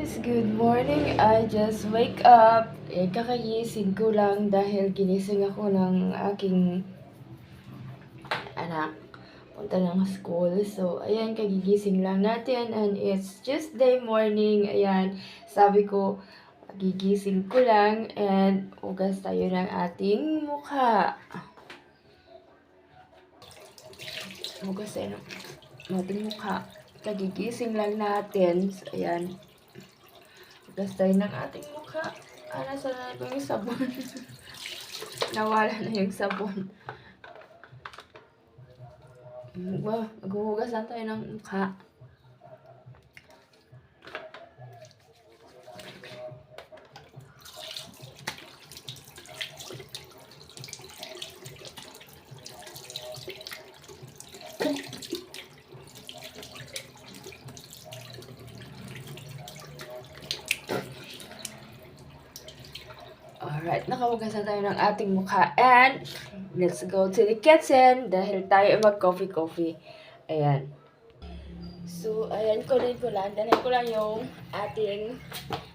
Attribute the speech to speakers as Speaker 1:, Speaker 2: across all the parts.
Speaker 1: Good morning. I just wake up. Kakagising ko lang dahil ginising ako ng aking anak. Punta ng school. So, ayan, kagigising lang natin and it's Tuesday morning. Ayan, sabi ko, gigising ko lang and ugas tayo ng ating mukha. Ugas tayo ng ating mukha. Kagigising lang natin. So, ayan. Ugas tayo ng ating mukha. Nasa na yung sabon? Nawala na yung sabon. Maghuhugas lang tayo ng mukha. Alright, nakahugas na tayo ng ating mukha and let's go to the kitchen dahil tayo mag-coffee. Ayan. So, ayan, dalhin ko lang yung ating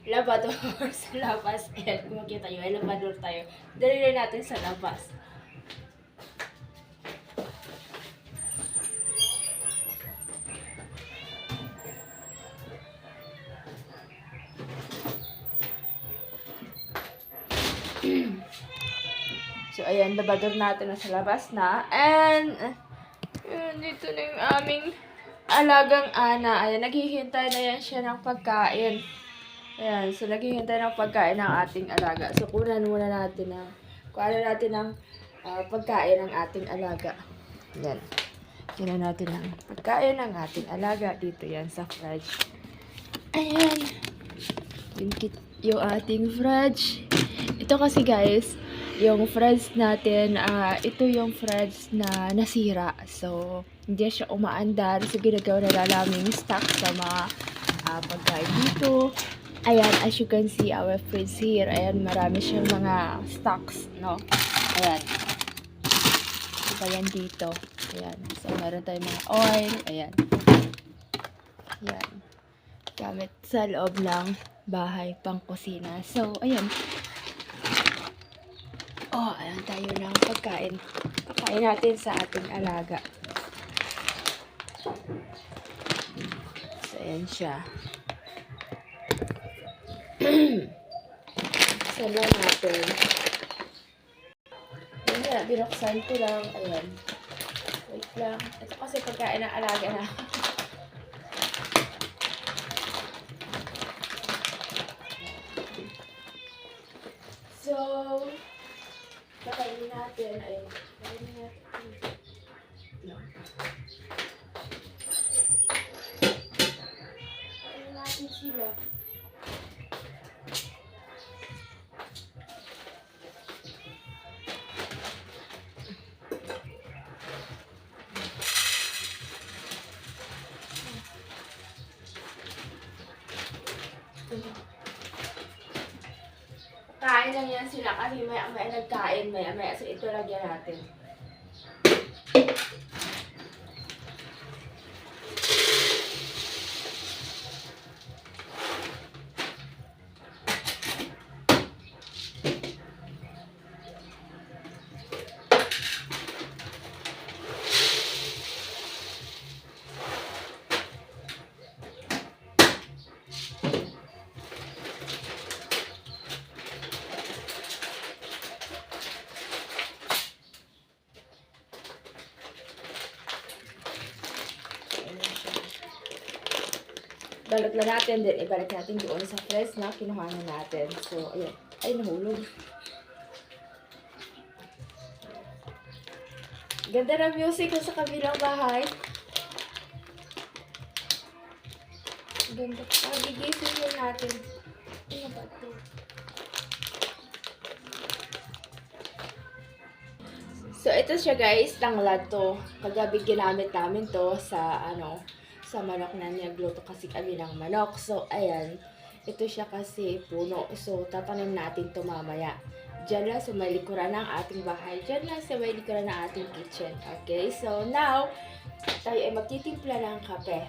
Speaker 1: labador sa labas. Ayan, kung makita nyo, ay labador tayo. Dalhin natin sa labas. So, ayan, labador natin na sa labas na. And, dito na yung aming alagang Ana. Ayan, naghihintay na yan siya ng pagkain. Ayan, so naghihintay ng pagkain ng ating alaga. So, kunan natin ng pagkain ng ating alaga. Ayan. Kunan natin ng pagkain ng ating alaga. Dito yan sa fridge. Ayan. Yung ating fridge. Ito kasi guys, yung fridge natin, ito yung fridge na nasira. So, hindi siya umaandar. So, ginagawa na namin stock sa mga pagkain dito. Ayan, as you can see, our fridge here. Ayan, marami siyang mga stocks, no? Ayan. Ito yan dito. Ayan. So, meron tayong mga oil. Ayan. Ayan. Gamit sa loob ng bahay, pang kusina. So, ayan. Oh, ayan tayo ng pagkain. Pagkain natin sa ating alaga. So, ayan siya. Sala natin. Ayan, binuksan ko lang. Ayan. Wait lang. Ito kasi pagkain ng alaga na. So, pakainin natin. Ayan. Pakainin natin. No. Pakainin natin sila. Kain lang yan sila kasi maya-maya nagkain, maya-maya. So, ito lagyan natin. Balot na natin, then ibalik natin doon sa fridge na kinuha na natin. So, ayan. Ay, nahulog. Ganda ng music ko sa kabilang bahay. Ganda. Gigising yun natin. Ano ba ito? So, ito siya guys, tanglad to. Kagabi ginamit namin to sa, sa manok na nagluto kasi kami ng manok. So, ayan. Ito siya kasi puno. So, tatanim natin to mamaya. Diyan lang sa may likuran ng ating bahay. Diyan lang sa may likuran ng ating kitchen. Okay? So, now, tayo ay magtitimpla ng kape.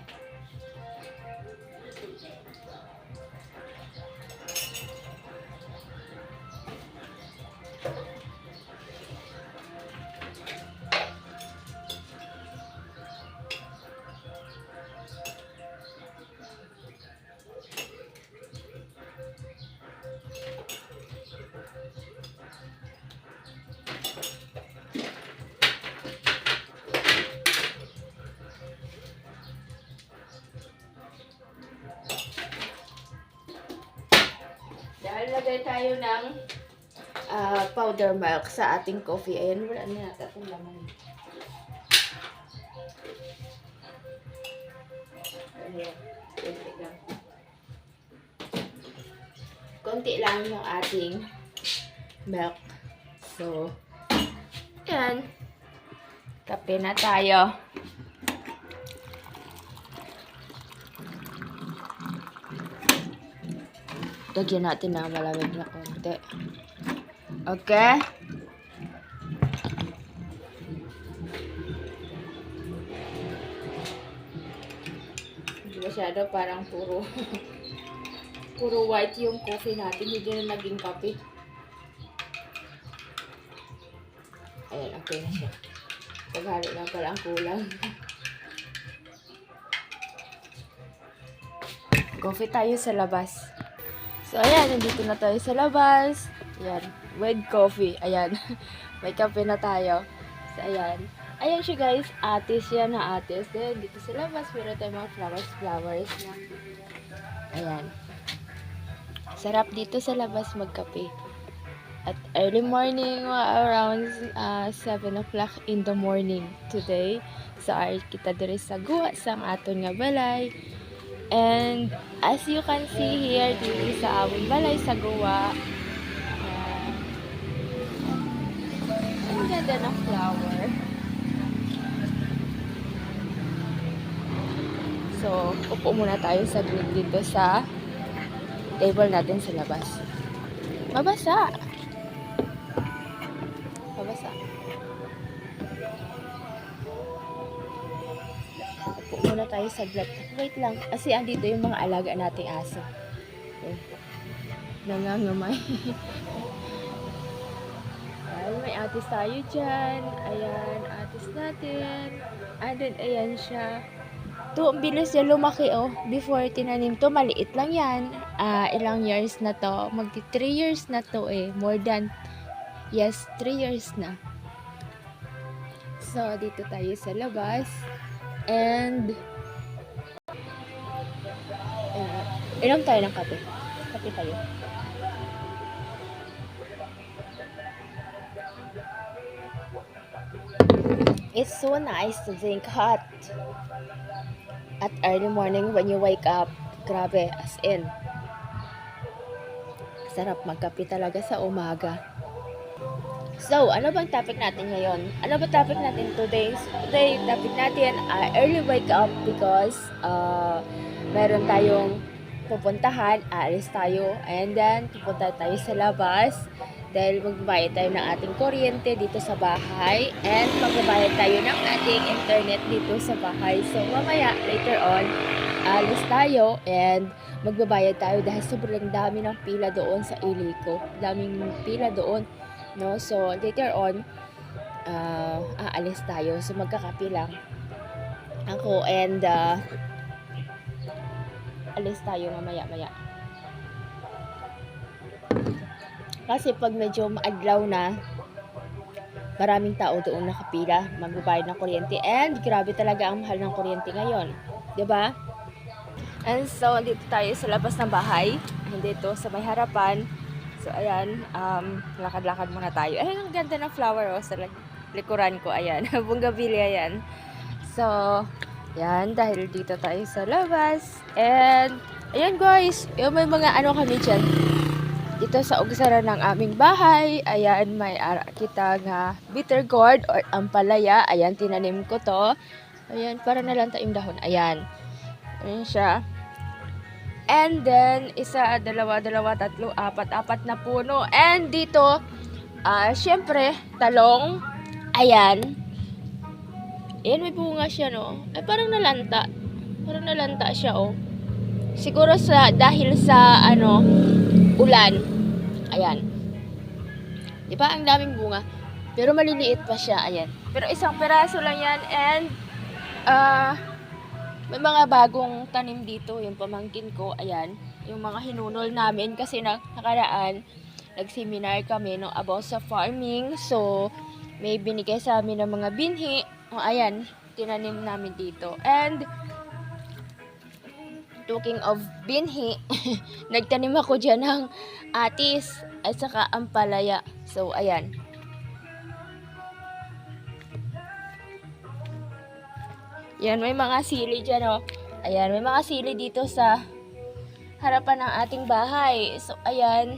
Speaker 1: maglagay tayo ng powder milk sa ating coffee. Ayan, wala na yata itong laman. Ayan, konti lang yung ating milk. So, ayan. Kape na tayo. Lagyan natin ng malamig na konti. Okay? Hindi masyado, parang puro puro white yung coffee natin. Hindi na naging kape. Ayan, okay na siya. Paghalo lang pala ang kulang. Coffee tayo sa labas. So, ayan, nandito na tayo sa labas. Ayan, with coffee. Ayan, may kape na tayo. So, ayan. Ayan siya, guys. Atis yan na atis. Then, dito sa labas, meron tayong mga flowers na. Ayan. Sarap dito sa labas magkape. At early morning, around 7 o'clock in the morning today. So, kita diri sa guwa sa aton nga balay. And as you can see here, dito sa aming balay sa guwa, ang ganda ng flower. So, upo muna tayo sa grid dito sa table natin sa labas. Mabasa! Mabasa. Upo muna tayo sa grid. Wait lang. Kasi andito yung mga alaga nating aso. Okay. Nangangamay. Ayan, may atis tayo dyan. Ayan, atis natin. And then, ayan siya. Ito, ang bilis niya lumaki, oh. Before tinanim to, maliit lang yan. Ilang years na to. Magti 3 years na to, eh. More than, yes, 3 years na. So, dito tayo sa labas. And, inom tayo ng kape. Kape tayo. It's so nice to drink hot at early morning when you wake up. Grabe, as in. Sarap magkape talaga sa umaga. So, ano bang topic natin ngayon? Ano ba topic natin today? Today, topic natin early wake up because meron tayong pupuntahan, aalis tayo, and then pupunta tayo sa labas dahil magbabayad tayo ng ating kuryente dito sa bahay and magbabayad tayo ng ating internet dito sa bahay. So, mamaya, later on, aalis tayo and magbabayad tayo dahil sobrang dami ng pila doon sa Iliko. Daming pila doon. No, so later on aalis tayo, so magkakape lang ako and alis tayo mamaya kasi pag medyo maadlaw na maraming tao doon nakapila, magbabayad ng kuryente and grabe talaga ang mahal ng kuryente ngayon, 'di ba? And so dito tayo sa labas ng bahay, dito sa may harapan. So, ayan, lakad-lakad muna tayo. Ayan, ang ganda ng flower, oh, sa likuran ko, ayan, bougainvillea yan. So, yan, dahil dito tayo sa labas. And, ayan guys, yung may mga ano kami dyan. Dito sa ugsara ng aming bahay, ayan, may kita nga bitter gourd or ampalaya. Ayan, tinanim ko to. Ayan, para nalanta yung dahon. Ayan, ayan siya. And then, isa, dalawa, tatlo, apat na puno. And dito, syempre, talong. Ayan. Ayan, may bunga siya, no? Ay, parang nalanta. Parang nalanta siya, oh. Siguro dahil sa, ulan. Ayan. Di ba? Ang daming bunga. Pero maliliit pa siya, ayan. Pero isang peraso lang yan. And, may mga bagong tanim dito, yung pamangkin ko, ayan, yung mga hinunol namin kasi nakaraan, nag-seminar kami no, about sa farming, so may binigay sa amin ng mga binhi, ayan, tinanim namin dito, and 2 talking of binhi, nagtanim ako dyan ng atis at saka ampalaya. So, ayan. Yan, may mga sili dyan, oh. Ayan, may mga sili dito sa harapan ng ating bahay. So, ayan.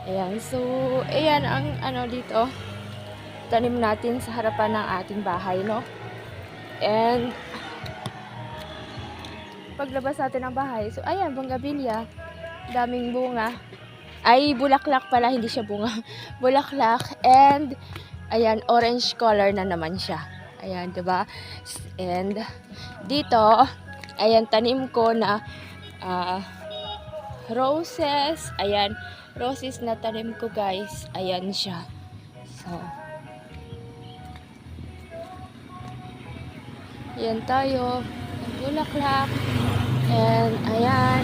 Speaker 1: Ayan, so, ayan ang ano dito. Tanim natin sa harapan ng ating bahay, no? And paglabas natin ng bahay, so ayan, bonggabilya, daming bunga. Ay, bulaklak pala, hindi siya bunga. Bulaklak, and ayan, orange color na naman siya. Ayan, diba? And dito, ayan, tanim ko na roses. Ayan, roses na tanim ko, guys. Ayan siya. So, ayan tayo, bulaklak, and ayan.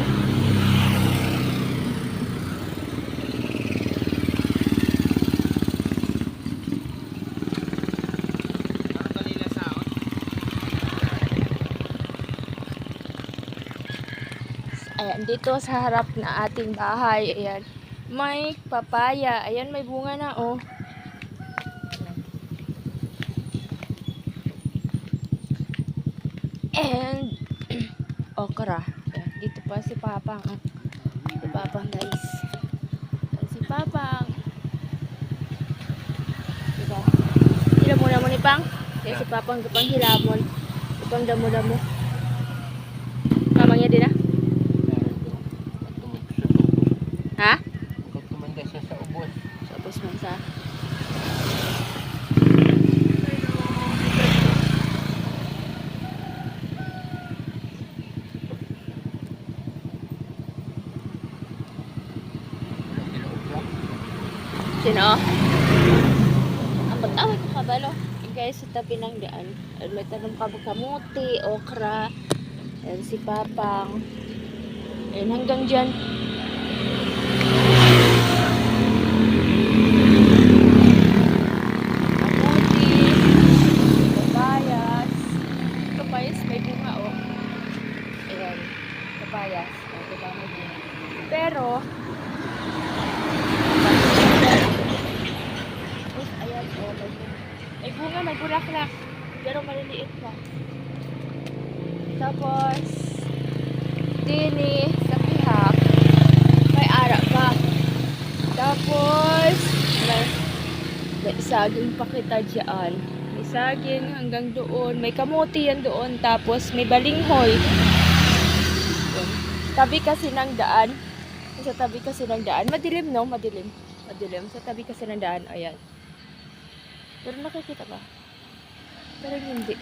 Speaker 1: Ayan, dito sa harap na ating bahay, ayan, may papaya, ayan, may bunga na, oh. And okra. Ayan, dito pa si Papang. Si Papang, guys. Ayan, si Papang. Diba? Hilamon ni Pang. Ayan, si Papang gapang hilamon. Gapang damo-damo. Mamangnya din na? Ha?
Speaker 2: Tumanda siya sa ubos.
Speaker 1: Sa ubos man sa. Sino? Ang pag-away ko kabalo. Guys, sa tabi ng daan. May tanong kamuti, okra. Ayan si Papang. Ayan, hanggang dyan. Kamuti. Papayas. Papayas, may bunga, oh. Ayan. Papayas. Ayan, diba, may bunga. Pero, ayan, oh, may bunga, may bulaklak. Pero maliliit pa. Tapos, dini, sa pihak, may ara pa. Tapos, may saging pa kita dyan. May saging hanggang doon. May kamuti yan doon. Tapos, may balinghoy. Yun. Tabi kasi ng daan. Sa tabi kasi ng daan. Madilim, no? Madilim. Madilim. Sa tabi kasi ng daan. Ayan. Pero nakikita ba? Pero hindi.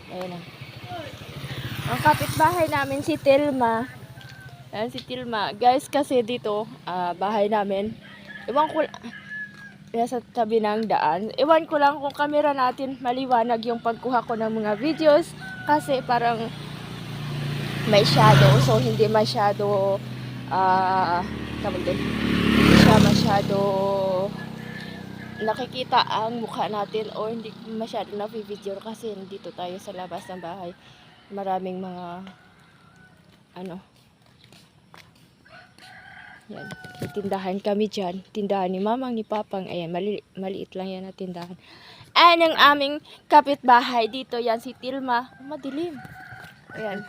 Speaker 1: Ayan na. Ang kapitbahay namin si Tilma. Ayan si Tilma. Guys, kasi dito, bahay namin. Iwan ko nasa tabi ng daan. Iwan ko lang kung camera natin maliwanag yung pagkuha ko ng mga videos. Kasi parang may shadow. So, hindi masyado tawag din. Hindi siya masyado nakikita ang mukha natin o hindi masyado na-video kasi dito tayo sa labas ng bahay. Maraming mga yan, may tindahan kami dyan. Tindahan ni Mamang, ni Papang. Ayan, maliit lang yan na tindahan. Ayan ang aming kapitbahay dito. Yan si Tilma. Oh, madilim. Ayan.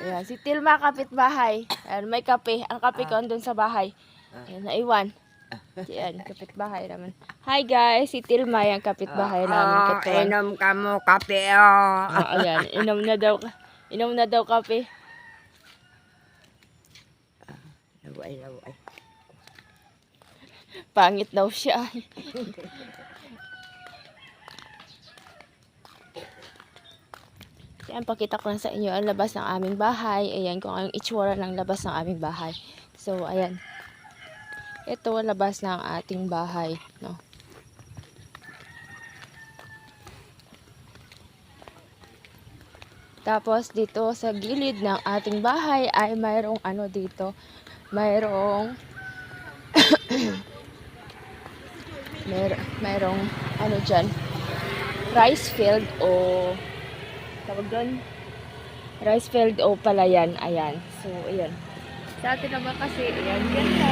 Speaker 1: Ayan, si Tilma kapitbahay. Ayan, may kape. Ang kape ko andun sa bahay. Ayan, naiwan. Yan, kapitbahay naman. Hi guys, si Tilma yung kapitbahay namin.
Speaker 2: Inom ka mo kape, oh.
Speaker 1: Ayan, inom na daw kape.
Speaker 2: Laway.
Speaker 1: Pangit daw siya. Ayan, pakita ko lang sa inyo ang labas ng aming bahay. Ayan, kung ang itsura ng labas ng aming bahay. So, ayan. Ito ang labas ng ating bahay, no? Tapos dito sa gilid ng ating bahay ay mayroong dito. Mayroong mayroong diyan. rice field o tawag doon, rice field o palayan. Ayan. So, ayan. Sa atin naman kasi, ayan, ganda.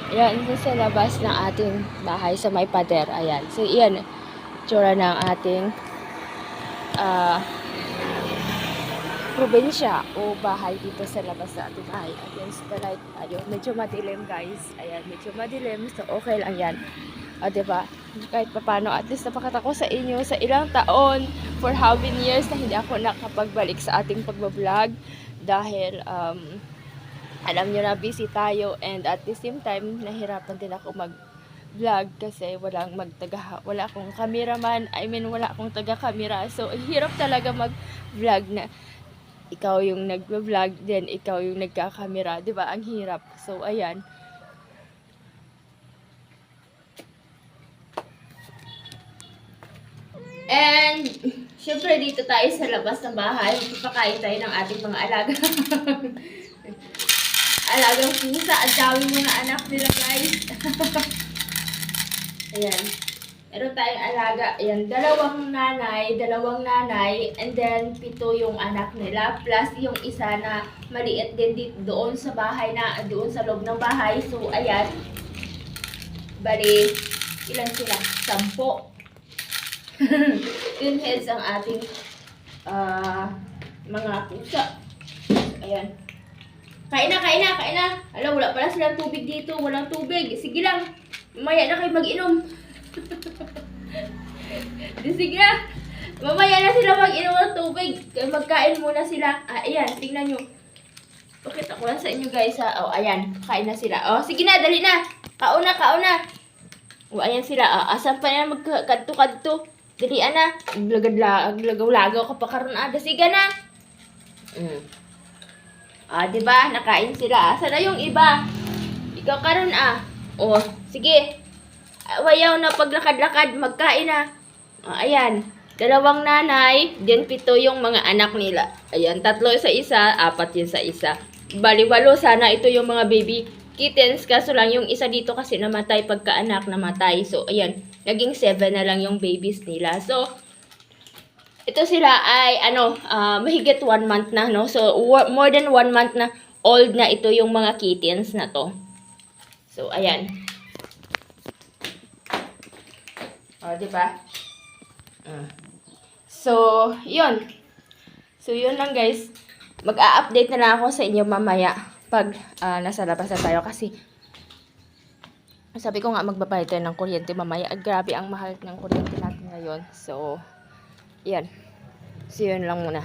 Speaker 1: Ayan, ito sa labas ng ating bahay sa may pader. Ayan. So, ayan. Tsura ng ating probinsya o bahay dito sa labas sa ating bahay. Against the light tayo. Medyo madilim, guys. Ayan, medyo madilim. So, okay lang yan. O, diba? Kahit papano, at least napakita ko sa inyo sa ilang taon, for how many years na hindi ako nakapagbalik sa ating pagbablog. Dahil, alam nyo na, busy tayo. And at the same time, nahirapan din ako mag-vlog kasi wala akong cameraman. I mean, wala akong taga-camera. So, hirap talaga mag-vlog na ikaw yung nag-vlog, then ikaw yung nagka-camera. Diba? Ang hirap. So, ayan. And, syempre dito tayo sa labas ng bahay. Magpapakain tayo ng ating mga alaga. Alagang pusa. Ang daming mga anak nila, guys. Ayan. Meron tayong alaga. Ayan, dalawang nanay, and then 7 yung anak nila, plus yung isa na maliit din dito, doon sa bahay doon sa loob ng bahay. So, ayan. Bali, ilan sila? 10. 10 heads ang ating mga pusa. Ayan. Kain na. Alam, wala pala silang tubig dito. Walang tubig. Sige lang. Mamaya na kayo mag-inom. Sige na. Mamaya na sila mag-inom ng tubig. Magkain muna sila. Ayan, tingnan nyo. Pakita ko lang sa inyo, guys. Oh, ayan. Kain na sila. Oh, sige na, dali na. Kauna. Oh, ayan sila. Asan pa na magkadto-kadto? Dali na. Lagaw-lagaw ka pa karon ada. Sige na. Diba? Nakain sila. Asa na yung iba? Ikaw karon Oh, sige. Wayaw na paglakad-lakad, magkain na. Ayan. 2 nanay, then 7 yung mga anak nila. Ayan, 3 sa isa, 4 yun sa isa. Bali, 8 sana ito yung mga baby kittens. Kaso lang yung isa dito kasi namatay pagkaanak, namatay. So, ayan, naging 7 na lang yung babies nila. So, ito sila ay, mahigit 1 month na, no? So, more than 1 month na old na ito yung mga kittens na to. So, ayan. Diba? So, yun. So, yun lang, guys. Mag-a-update na lang ako sa inyo mamaya pag nasa labas na tayo. Kasi, sabi ko nga, magbabayad tayo ng kuryente mamaya. Grabe ang mahal ng kuryente natin ngayon. So, yan. So, yun lang muna.